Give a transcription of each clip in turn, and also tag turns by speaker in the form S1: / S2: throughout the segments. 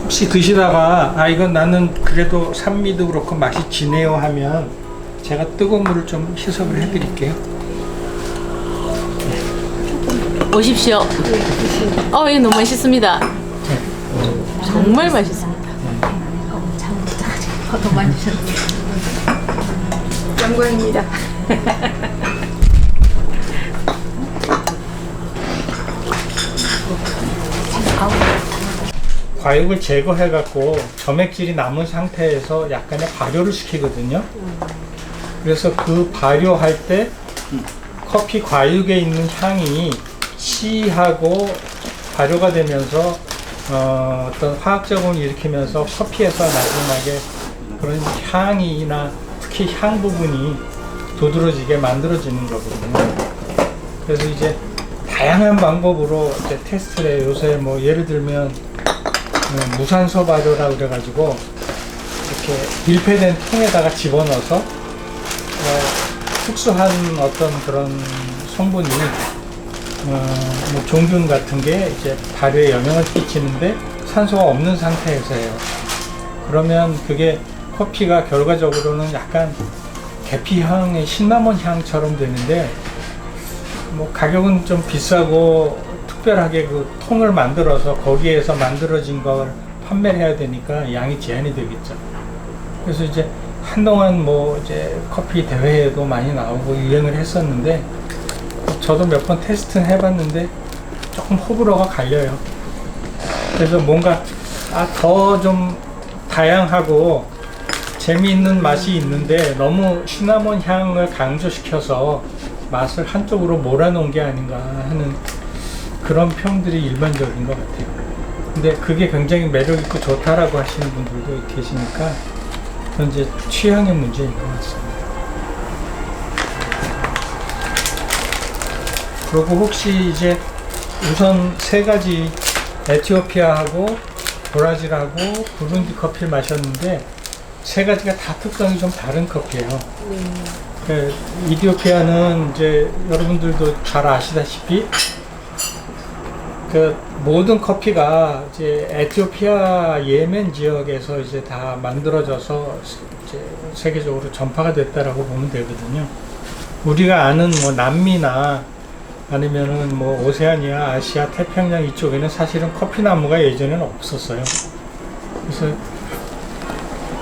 S1: 혹시 드시다가 아 이건 나는 그래도 산미도 그렇고 맛이 진해요 하면 제가 뜨거운 물을 좀 희석을 해드릴게요.
S2: 오십시오. 이거 너무 맛있습니다. 정말 맛있습니다.
S3: 더 많이 주셨네요. 영광입니다.
S1: 과육을 제거해 갖고 점액질이 남은 상태에서 약간의 발효를 시키거든요. 그래서 그 발효할 때 커피 과육에 있는 향이 씨하고 발효가 되면서 어떤 화학 작용을 일으키면서 커피에서 나중에 그런 향이나 특히 향 부분이 도드라지게 만들어지는 거거든요. 그래서 이제 다양한 방법으로 이제 테스트를 해요. 요새 뭐 예를 들면 무산소 발효라고 그래가지고 이렇게 밀폐된 통에다가 집어넣어서 특수한 어떤 그런 성분이 뭐 종균 같은 게 이제 발효에 영향을 끼치는데 산소가 없는 상태에서 해요. 그러면 그게 커피가 결과적으로는 약간 계피향의 시나몬 향처럼 되는데 뭐 가격은 좀 비싸고 특별하게 그 통을 만들어서 거기에서 만들어진 걸 판매를 해야 되니까 양이 제한이 되겠죠. 그래서 이제 한동안 뭐 이제 커피 대회에도 많이 나오고 유행을 했었는데 저도 몇 번 테스트는 해봤는데 조금 호불호가 갈려요. 그래서 뭔가 더 좀 다양하고 재미있는 맛이 있는데 너무 시나몬 향을 강조시켜서 맛을 한쪽으로 몰아놓은 게 아닌가 하는 그런 평들이 일반적인 것 같아요. 근데 그게 굉장히 매력있고 좋다라고 하시는 분들도 계시니까 그건 이제 취향의 문제인 것 같습니다. 그리고 혹시 이제 우선 세 가지 에티오피아하고 브라질하고 부룬디 커피를 마셨는데 세 가지가 다 특성이 좀 다른 커피예요. 그 이디오피아는 이제 여러분들도 잘 아시다시피 그 모든 커피가 이제 에티오피아 예멘 지역에서 이제 다 만들어져서 이제 세계적으로 전파가 됐다라고 보면 되거든요. 우리가 아는 뭐 남미나 아니면은 뭐 오세아니아, 아시아, 태평양 이쪽에는 사실은 커피 나무가 예전에는 없었어요. 그래서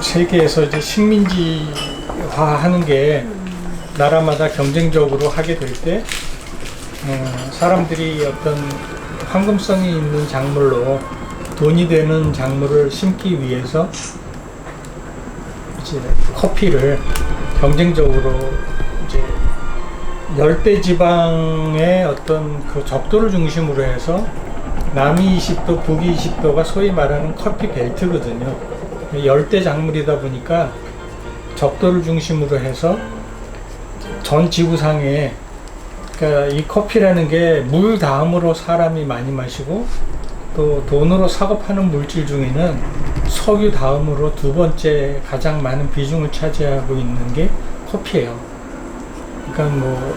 S1: 세계에서 이제 식민지화 하는 게 나라마다 경쟁적으로 하게 될 때 사람들이 어떤 황금성이 있는 작물로 돈이 되는 작물을 심기 위해서 이제 커피를 경쟁적으로 이제 열대 지방의 어떤 그 적도를 중심으로 해서 남이 20도, 북이 20도가 소위 말하는 커피 벨트거든요. 열대 작물이다 보니까 적도를 중심으로 해서 전 지구상에 그러니까 이 커피라는 게 물 다음으로 사람이 많이 마시고 또 돈으로 사고 파는 물질 중에는 석유 다음으로 두 번째 가장 많은 비중을 차지하고 있는 게 커피예요. 그러니까 뭐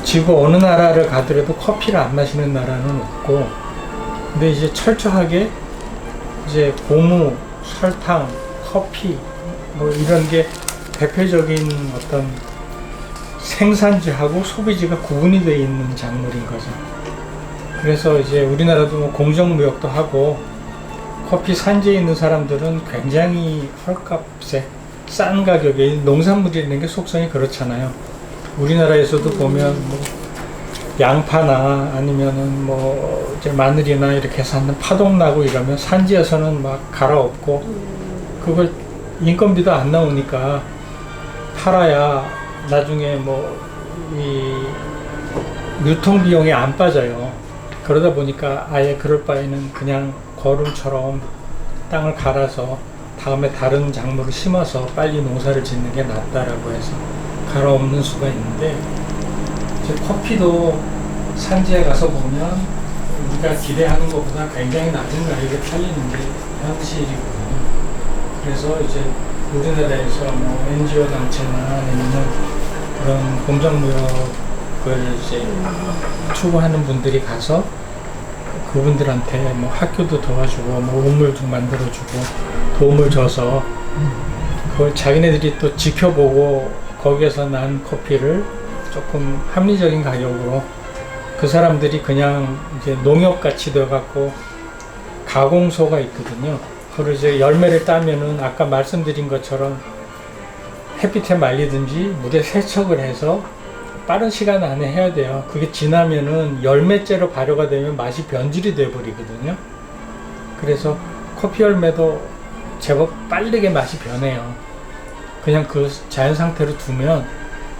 S1: 지구 어느 나라를 가더라도 커피를 안 마시는 나라는 없고, 근데 이제 철저하게 이제 고무, 설탕, 커피 뭐 이런 게 대표적인 어떤 생산지하고 소비지가 구분이 되어 있는 작물인 거죠. 그래서 이제 우리나라도 뭐 공정무역도 하고 커피 산지에 있는 사람들은 굉장히 헐값에 싼 가격에 농산물이라는 게 속성이 그렇잖아요. 우리나라에서도 보면 뭐 양파나 아니면은 뭐 이제 마늘이나 이렇게 사는 파동 나고 이러면 산지에서는 막 갈아엎고 그걸 인건비도 안 나오니까 팔아야 나중에 뭐 이 유통 비용이 안 빠져요. 그러다 보니까 아예 그럴 바에는 그냥 거름처럼 땅을 갈아서 다음에 다른 작물을 심어서 빨리 농사를 짓는 게 낫다라고 해서 갈아엎는 수가 있는데, 이제 커피도 산지에 가서 보면 우리가 기대하는 것보다 굉장히 낮은 가격에 팔리는 게 현실이거든요. 그래서 이제 우리나라에서 뭐 NGO 단체나 아니면 그런 공정무역을 이제 추구하는 분들이 가서 그분들한테 뭐 학교도 도와주고 뭐 우물도 만들어주고 도움을 줘서 그걸 자기네들이 또 지켜보고 거기에서 난 커피를 조금 합리적인 가격으로 그 사람들이 그냥 이제 농협같이 돼갖고 가공소가 있거든요. 그리고 이제 열매를 따면은 아까 말씀드린 것처럼 햇빛에 말리든지 물에 세척을 해서 빠른 시간 안에 해야 돼요. 그게 지나면은 열매째로 발효가 되면 맛이 변질이 돼 버리거든요. 그래서 커피 열매도 제법 빠르게 맛이 변해요. 그냥 그 자연 상태로 두면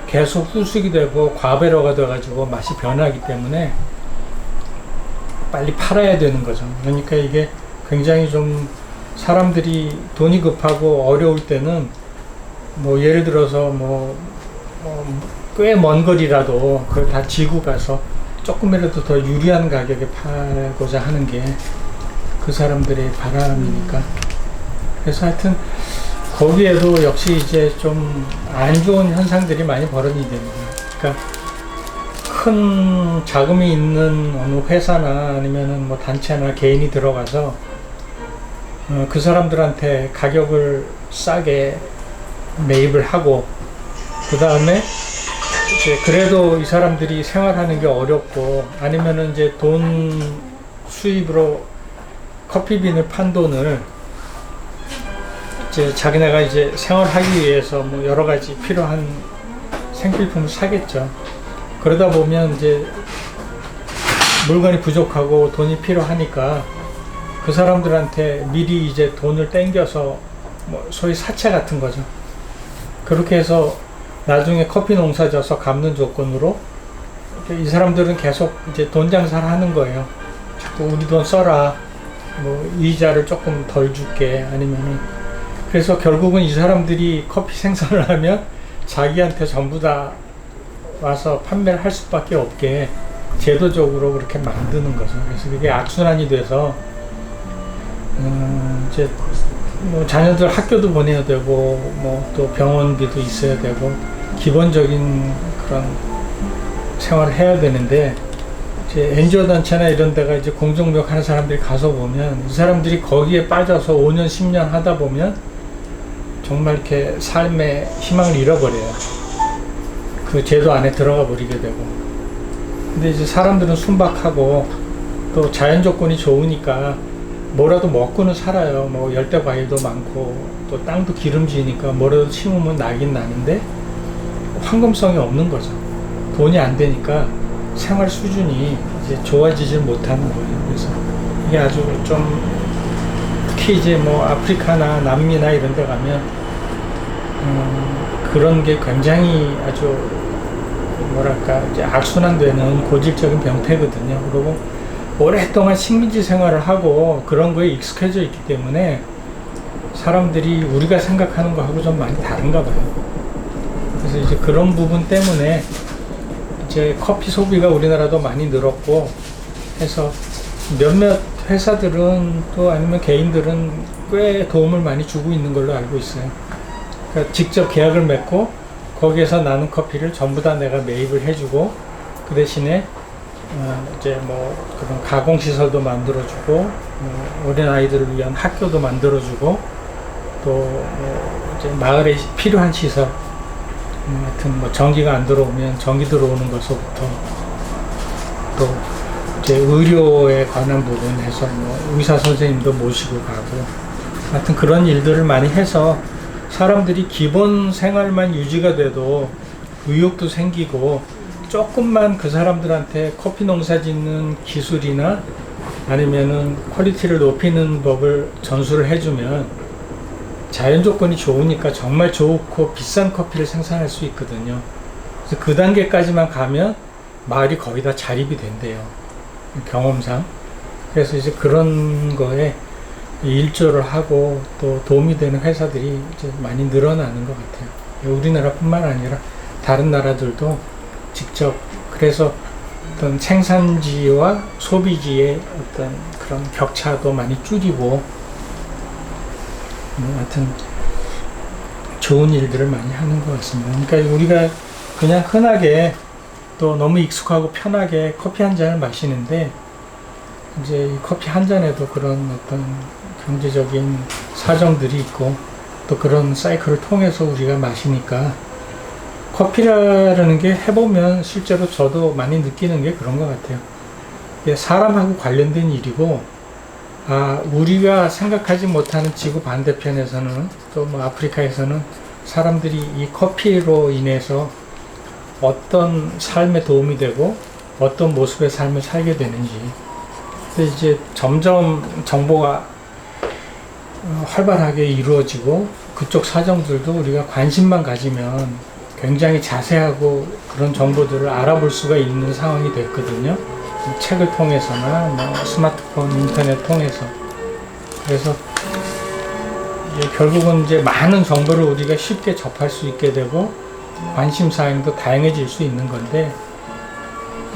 S1: 계속 후숙이 되고 과배로가 돼가지고 맛이 변하기 때문에 빨리 팔아야 되는 거죠. 그러니까 이게 굉장히 좀 사람들이 돈이 급하고 어려울 때는 뭐 예를 들어서 꽤 먼 거리라도 그걸 다 지고 가서 조금이라도 더 유리한 가격에 팔고자 하는 게 그 사람들의 바람이니까. 그래서 하여튼 거기에도 역시 이제 좀 안 좋은 현상들이 많이 벌어지게 됩니다. 그러니까 큰 자금이 있는 어느 회사나 아니면은 뭐 단체나 개인이 들어가서 그 사람들한테 가격을 싸게 매입을 하고 그 다음에 이제 그래도 이 사람들이 생활하는 게 어렵고 아니면은 이제 돈 수입으로 커피빈을 판 돈을 이제 자기네가 이제 생활하기 위해서 뭐 여러 가지 필요한 생필품을 사겠죠. 그러다 보면 이제 물건이 부족하고 돈이 필요하니까 그 사람들한테 미리 이제 돈을 땡겨서 뭐 소위 사채 같은 거죠. 그렇게 해서 나중에 커피 농사 져서 갚는 조건으로 이 사람들은 계속 이제 돈 장사를 하는 거예요. 자꾸 우리 돈 써라. 뭐 이자를 조금 덜 줄게. 아니면은 그래서 결국은 이 사람들이 커피 생산을 하면 자기한테 전부 다 와서 판매를 할 수밖에 없게 제도적으로 그렇게 만드는 거죠. 그래서 그게 악순환이 돼서 이제 뭐 자녀들 학교도 보내야 되고 뭐 또 병원비도 있어야 되고 기본적인 그런 생활을 해야 되는데 이제 NGO 단체나 이런 데가 이제 공정무역 하는 사람들이 가서 보면 이 사람들이 거기에 빠져서 5년 10년 하다 보면 정말 이렇게 삶의 희망을 잃어버려요. 그 제도 안에 들어가 버리게 되고. 근데 이제 사람들은 순박하고 또 자연 조건이 좋으니까 뭐라도 먹고는 살아요. 뭐 열대 과일도 많고 또 땅도 기름지니까 뭐라도 심으면 나긴 나는데 황금성이 없는 거죠. 돈이 안 되니까 생활 수준이 이제 좋아지질 못하는 거예요. 그래서 이게 아주 좀 특히 이제 뭐 아프리카나 남미나 이런 데 가면 그런 게 굉장히 아주 뭐랄까 이제 악순환되는 고질적인 병태거든요. 그리고 오랫동안 식민지 생활을 하고 그런 거에 익숙해져 있기 때문에 사람들이 우리가 생각하는 거하고 좀 많이 다른가 봐요. 그래서 이제 그런 부분 때문에 이제 커피 소비가 우리나라도 많이 늘었고 해서 몇몇 회사들은 또 아니면 개인들은 꽤 도움을 많이 주고 있는 걸로 알고 있어요. 그러니까 직접 계약을 맺고 거기에서 나는 커피를 전부 다 내가 매입을 해주고 그 대신에 이제 뭐 그런 가공 시설도 만들어주고 어린 아이들을 위한 학교도 만들어주고 또 뭐 이제 마을에 필요한 시설 하여튼 뭐 전기가 안 들어오면 전기 들어오는 것부터 또 이제 의료에 관한 부분에서 뭐 의사 선생님도 모시고 가고 하여튼 그런 일들을 많이 해서 사람들이 기본 생활만 유지가 돼도 의욕도 생기고 조금만 그 사람들한테 커피 농사 짓는 기술이나 아니면은 퀄리티를 높이는 법을 전수를 해주면 자연 조건이 좋으니까 정말 좋고 비싼 커피를 생산할 수 있거든요. 그래서 그 단계까지만 가면 마을이 거의 다 자립이 된대요. 경험상. 그래서 이제 그런 거에 일조를 하고 또 도움이 되는 회사들이 이제 많이 늘어나는 것 같아요. 우리나라뿐만 아니라 다른 나라들도 직접 그래서 어떤 생산지와 소비지의 어떤 그런 격차도 많이 줄이고 하여튼 좋은 일들을 많이 하는 것 같습니다. 그러니까 우리가 그냥 흔하게 또 너무 익숙하고 편하게 커피 한 잔을 마시는데 이제 이 커피 한 잔에도 그런 어떤 경제적인 사정들이 있고 또 그런 사이클을 통해서 우리가 마시니까 커피라는 게 해보면 실제로 저도 많이 느끼는 게 그런 것 같아요. 이게 사람하고 관련된 일이고, 우리가 생각하지 못하는 지구 반대편에서는 또 뭐 아프리카에서는 사람들이 이 커피로 인해서 어떤 삶에 도움이 되고 어떤 모습의 삶을 살게 되는지. 근데 이제 점점 정보가 활발하게 이루어지고 그쪽 사정들도 우리가 관심만 가지면 굉장히 자세하고 그런 정보들을 알아볼 수가 있는 상황이 됐거든요. 책을 통해서나 뭐 스마트폰, 인터넷 통해서. 그래서 이제 결국은 이제 많은 정보를 우리가 쉽게 접할 수 있게 되고 관심 사항도 다양해질 수 있는 건데,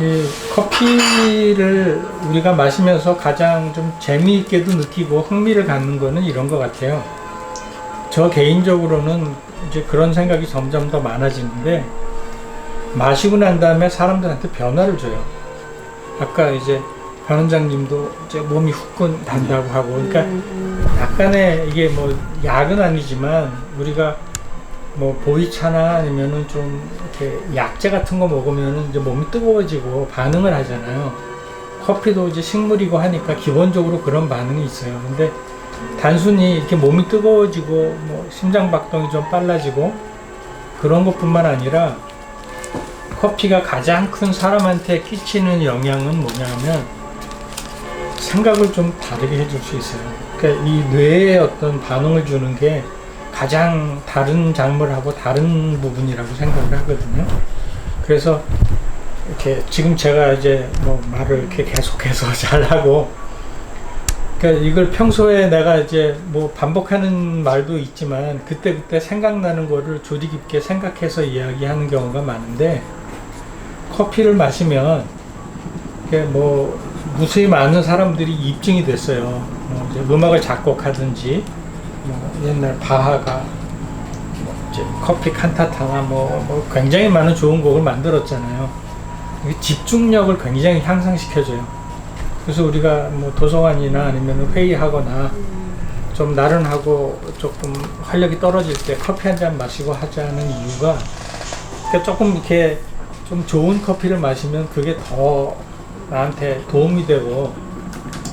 S1: 이 커피를 우리가 마시면서 가장 좀 재미있게도 느끼고 흥미를 갖는 거는 이런 것 같아요. 저 개인적으로는 이제 그런 생각이 점점 더 많아지는데, 마시고 난 다음에 사람들한테 변화를 줘요. 아까 이제 변 원장님도 이제 몸이 후끈 단다고 하고, 그러니까 약간의 이게 뭐 약은 아니지만 우리가 뭐 보이차나 아니면은 좀 이렇게 약재 같은 거 먹으면은 이제 몸이 뜨거워지고 반응을 하잖아요. 커피도 이제 식물이고 하니까 기본적으로 그런 반응이 있어요. 근데 단순히 이렇게 몸이 뜨거워지고 뭐 심장 박동이 좀 빨라지고 그런 것뿐만 아니라 커피가 가장 큰 사람한테 끼치는 영향은 뭐냐면 생각을 좀 다르게 해줄 수 있어요. 그러니까 이 뇌에 어떤 반응을 주는 게 가장 다른 작물하고 다른 부분이라고 생각을 하거든요. 그래서 이렇게 지금 제가 이제 뭐 말을 이렇게 계속해서 잘하고, 그러니까 이걸 평소에 내가 이제 뭐 반복하는 말도 있지만 그때그때 생각나는 거를 조리 깊게 생각해서 이야기하는 경우가 많은데, 커피를 마시면 이게 뭐 무수히 많은 사람들이 입증이 됐어요. 뭐 이제 음악을 작곡하든지 뭐 옛날 바하가 뭐 이제 커피 칸타타나 뭐 굉장히 많은 좋은 곡을 만들었잖아요. 이게 집중력을 굉장히 향상시켜줘요. 그래서 우리가 뭐 도서관이나 아니면 회의하거나 좀 나른하고 조금 활력이 떨어질 때 커피 한 잔 마시고 하자는 이유가, 그러니까 조금 이렇게 좀 좋은 커피를 마시면 그게 더 나한테 도움이 되고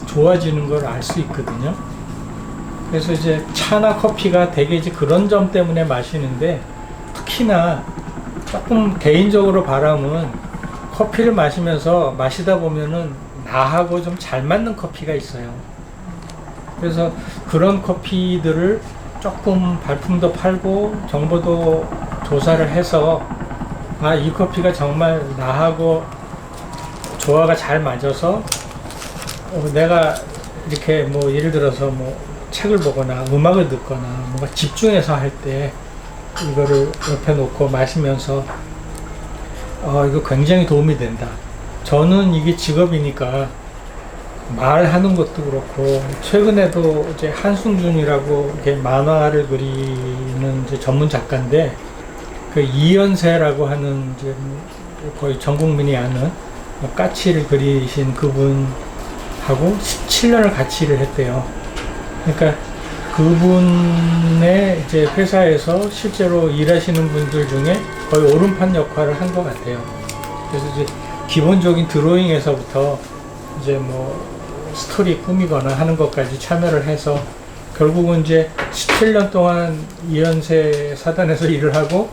S1: 좋아지는 걸 알 수 있거든요. 그래서 이제 차나 커피가 되게 이제 그런 점 때문에 마시는데, 특히나 조금 개인적으로 바람은 커피를 마시면서 마시다 보면은 나하고 좀 잘 맞는 커피가 있어요. 그래서 그런 커피들을 조금 발품도 팔고 정보도 조사를 해서 이 커피가 정말 나하고 조화가 잘 맞아서 내가 이렇게 뭐 예를 들어서 뭐 책을 보거나 음악을 듣거나 뭔가 집중해서 할 때 이거를 옆에 놓고 마시면서 이거 굉장히 도움이 된다. 저는 이게 직업이니까 말하는 것도 그렇고, 최근에도 이제 한승준이라고 이렇게 만화를 그리는 이제 전문 작가인데, 그 이연세라고 하는 이제 거의 전 국민이 아는 까치를 그리신 그분하고 17년을 같이 일을 했대요. 그러니까 그분의 이제 회사에서 실제로 일하시는 분들 중에 거의 오른팔 역할을 한 것 같아요. 그래서 이제 기본적인 드로잉에서부터 이제 뭐 스토리 꾸미거나 하는 것까지 참여를 해서 결국은 이제 17년 동안 이연세 사단에서 일을 하고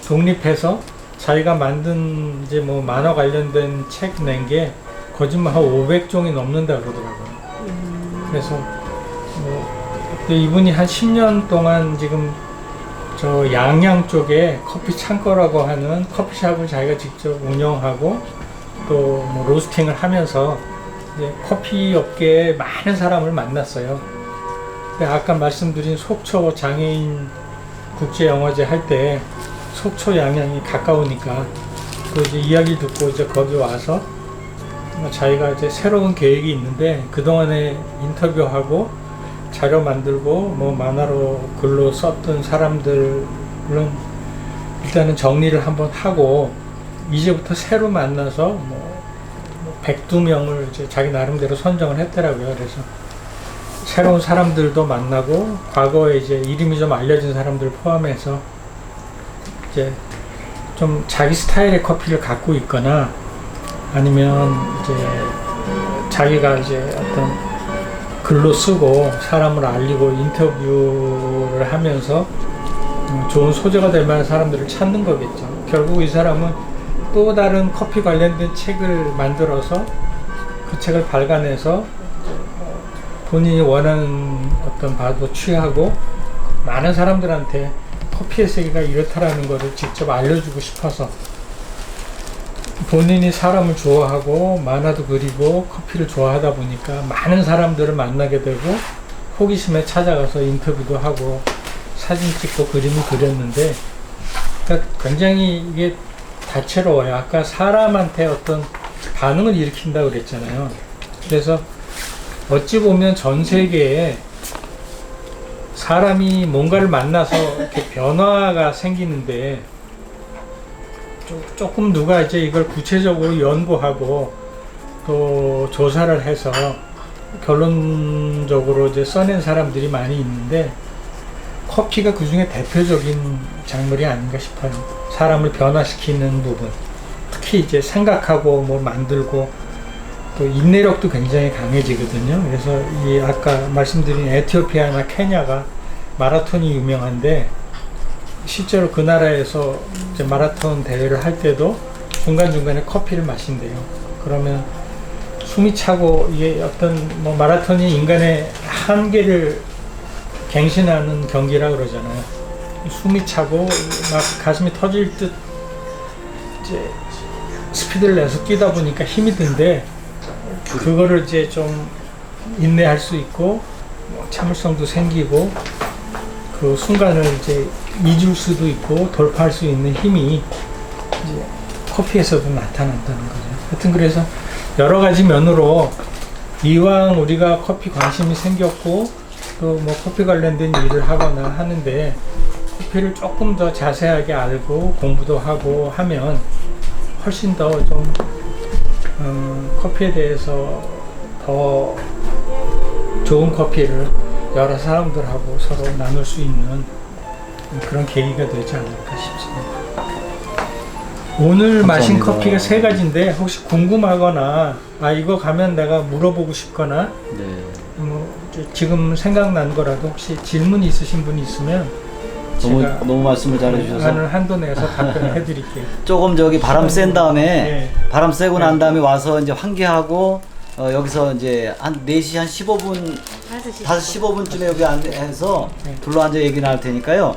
S1: 독립해서 자기가 만든 이제 뭐 만화 관련된 책 낸 게 거짓말 한 500종이 넘는다 그러더라고요. 그래서 뭐 이분이 한 10년 동안 지금 저 양양 쪽에 커피 창고라고 하는 커피숍을 자기가 직접 운영하고 또 뭐 로스팅을 하면서 이제 커피 업계에 많은 사람을 만났어요. 근데 아까 말씀드린 속초 장애인 국제영화제 할 때 속초 양양이 가까우니까 그 이제 이야기 듣고 이제 거기 와서 자기가 이제 새로운 계획이 있는데, 그동안에 인터뷰하고 자료 만들고 뭐 만화로 글로 썼던 사람들은 일단은 정리를 한번 하고 이제부터 새로 만나서 뭐 102명을 이제 자기 나름대로 선정을 했더라고요. 그래서 새로운 사람들도 만나고 과거에 이제 이름이 좀 알려진 사람들 포함해서 이제 좀 자기 스타일의 커피를 갖고 있거나 아니면 이제 자기가 이제 어떤 글로 쓰고 사람을 알리고 인터뷰를 하면서 좋은 소재가 될 만한 사람들을 찾는 거겠죠. 결국 이 사람은 또 다른 커피 관련된 책을 만들어서 그 책을 발간해서 본인이 원하는 어떤 바도 취하고 많은 사람들한테 커피의 세계가 이렇다라는 것을 직접 알려주고 싶어서 본인이 사람을 좋아하고 만화도 그리고 커피를 좋아하다 보니까 많은 사람들을 만나게 되고 호기심에 찾아가서 인터뷰도 하고 사진 찍고 그림을 그렸는데 그러니까 굉장히 이게 다채로워요. 아까 사람한테 어떤 반응을 일으킨다고 그랬잖아요. 그래서 어찌 보면 전 세계에 사람이 뭔가를 만나서 이렇게 변화가 생기는데 조금 누가 이제 이걸 구체적으로 연구하고 또 조사를 해서 결론적으로 이제 써낸 사람들이 많이 있는데 커피가 그 중에 대표적인 작물이 아닌가 싶어요. 사람을 변화시키는 부분. 특히 이제 생각하고 뭐 만들고 또 인내력도 굉장히 강해지거든요. 그래서 이 아까 말씀드린 에티오피아나 케냐가 마라톤이 유명한데 실제로 그 나라에서 이제 마라톤 대회를 할 때도 중간중간에 커피를 마신대요. 그러면 숨이 차고 이게 어떤 뭐 마라톤이 인간의 한계를 갱신하는 경기라 그러잖아요. 숨이 차고 막 가슴이 터질 듯 이제 스피드를 내서 뛰다 보니까 힘이 든데 그거를 이제 좀 인내할 수 있고 뭐 참을성도 생기고 그 순간을 이제 잊을 수도 있고 돌파할 수 있는 힘이 이제 커피에서도 나타난다는 거죠. 하여튼 그래서 여러 가지 면으로 이왕 우리가 커피 관심이 생겼고 또 뭐 커피 관련된 일을 하거나 하는데 커피를 조금 더 자세하게 알고 공부도 하고 하면 훨씬 더 좀 커피에 대해서 더 좋은 커피를 여러 사람들하고 서로 나눌 수 있는 그런 계기가 되지 않을까 싶습니다. 오늘 마신
S3: 감사합니다.
S1: 커피가 3가지인데 혹시 궁금하거나 이거 가면 내가 물어보고 싶거나
S3: 네.
S1: 뭐 지금 생각난 거라도 혹시 질문 있으신 분이 있으면 제가
S3: 너무 말씀을 잘해주셔서
S1: 하는 한도 내에서 답변을 해드릴게요.
S3: 조금 저기 바람 센 다음에
S1: 네.
S3: 바람 쐬고 난 다음에 와서 이제 환기하고 여기서 이제 한 4시 한 15분 5시 15분쯤에 여기 해서
S1: 네.
S3: 둘러앉아 얘기 나눌 테니까요.